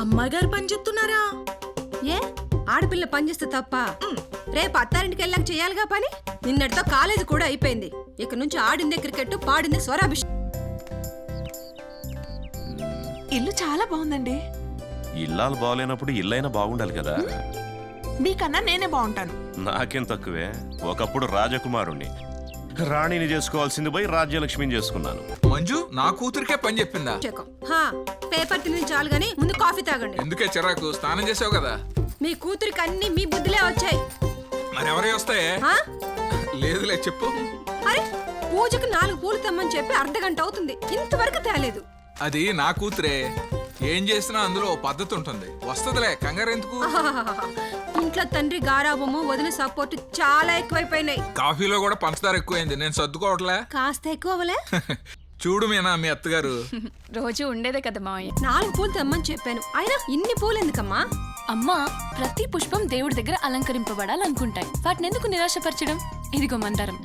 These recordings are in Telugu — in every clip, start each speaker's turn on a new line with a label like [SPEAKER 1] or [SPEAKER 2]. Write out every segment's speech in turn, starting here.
[SPEAKER 1] అమ్మగారు పని చెప్తున్నారా?
[SPEAKER 2] ఏ ఆడపిల్ల పని చేస్తే తప్ప? రేపు అత్తారింటికి వెళ్ళాక చేయాలిగా పని. నిన్నటితో కాలేజీ కూడా అయిపోయింది. ఇక నుంచి ఆడిందే క్రికెట్, పాడిందే స్వరాభిషేకం.
[SPEAKER 3] ఇల్లు చాలా బాగుందండి.
[SPEAKER 4] ఇల్లాలు బాగలేనప్పుడు ఇల్లైనా బాగుండాలి కదా.
[SPEAKER 3] మీకన్నా నేనే బాగుంటాను.
[SPEAKER 4] నాకేం తక్కువే. ఒకప్పుడు రాజకుమారుణ్ణి, రాణిని చేసుకోవాల్సింది పోయి రాజ్యలక్ష్మిని చేసుకున్నాను.
[SPEAKER 5] మంజు నా కూతురికే పని చెప్పిందా?
[SPEAKER 2] పేపర్ తిని చాలు గానీ ముందు కాఫీ తాగండి.
[SPEAKER 5] ఎందుకే చిరాకు? స్నానం చేసావు కదా.
[SPEAKER 2] మీ కూతురికి అన్ని మీ బుద్ధిలే వచ్చాయి.
[SPEAKER 5] మరెవరే వస్తాయే? లేదులే, చెప్పు.
[SPEAKER 2] అరే పూజకు 4 పూలు తెమ్మని చెప్పి అర్ధగంట అవుతుంది, ఇంతవరకు తేలేదు.
[SPEAKER 5] అది నా కూతురే. ఏం చేసినా అందులో ఓ పద్ధతి ఉంటుంది. వస్తదిలే, కంగారు ఎందుకు?
[SPEAKER 2] ఇంట్లో తండ్రి గారాబము, వదిన సపోర్ట్ చాలా ఎక్కువైపోయినాయి.
[SPEAKER 5] కాఫీలో కూడా పంచదార ఎక్కువైంది. నేను సర్దుకోవట్లే.
[SPEAKER 2] కాస్త ఎక్కువలే.
[SPEAKER 5] చూడు మీనా, మీ అత్తగారు
[SPEAKER 6] రోజు ఉండేదే కదా మావయ్య.
[SPEAKER 2] 4 పూలు తెమ్మని చెప్పాను, అయినా ఇన్ని పూలు ఎందుకమ్మా?
[SPEAKER 6] అమ్మా, ప్రతి పుష్పం దేవుడి దగ్గర అలంకరింపబడాలనుకుంటాయి. వాటిని ఎందుకు నిరాశపరచడం? ఇదిగో మందారం,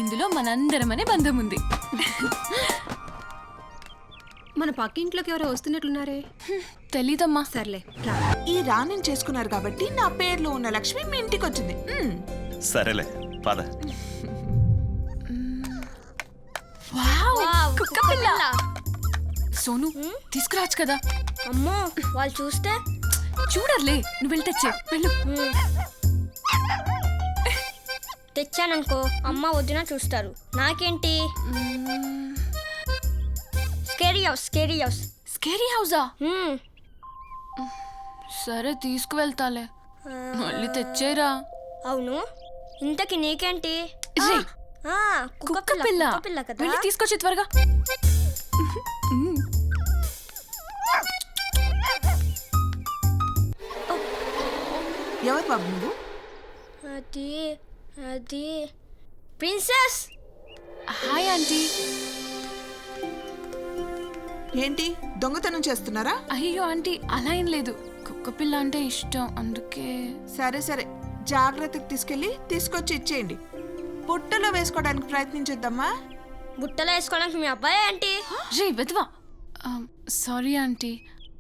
[SPEAKER 6] ఇందులో మనందరం అనే బంధం ఉంది.
[SPEAKER 2] మన పక్కింట్లోకి ఎవరో వస్తున్నట్లున్నారే.
[SPEAKER 6] తెలీదమ్మా.
[SPEAKER 2] సర్లే రా.
[SPEAKER 3] ఈ రాణిని చేసుకున్నారు కాబట్టి నా పేర్లో ఉన్న లక్ష్మి మీ ఇంటికి వచ్చింది.
[SPEAKER 4] సరేలే, పద.
[SPEAKER 6] కుక్క పిల్ల. సోను తీసుకురావచ్చు కదా.
[SPEAKER 7] అమ్మో వాళ్ళు చూస్తే.
[SPEAKER 6] చూడర్లే, నువ్వు వెళ్ళి తెచ్చే వెళ్ళు.
[SPEAKER 7] తెచ్చాననుకో అమ్మ వదిన చూస్తారు. నాకేంటి? Scary house.
[SPEAKER 6] స్కేరీ హౌసా? సరే తీసుకువెళ్తాలే, మళ్ళీ తెచ్చేరా.
[SPEAKER 7] అవును, ఇంతకి నీకేంటి?
[SPEAKER 6] కుక్క పిల్ల
[SPEAKER 7] కదా.
[SPEAKER 6] వెళ్ళి తీసుకొచ్చి త్వరగా.
[SPEAKER 3] ఎవరు బాబు నువ్వు?
[SPEAKER 7] అది ప్రిన్సెస్.
[SPEAKER 6] Hi aunty.
[SPEAKER 3] ఏంటి దొంగతనం చేస్తున్నారా?
[SPEAKER 6] అయ్యో ఆంటీ, అలా ఏం లేదు. కుక్క పిల్ల అంటే ఇష్టం, అందుకే.
[SPEAKER 3] సరే సరే, జాగ్రత్తగా తీసుకొచ్చి ఇచ్చేయండి. పుట్టలో వేసుకోవడానికి ప్రయత్నించొద్దమ్మా.
[SPEAKER 7] బుట్టలో వేసుకోవడానికి మీ అబ్బాయి ఏంటి?
[SPEAKER 6] రే వెధవా. Sorry aunty,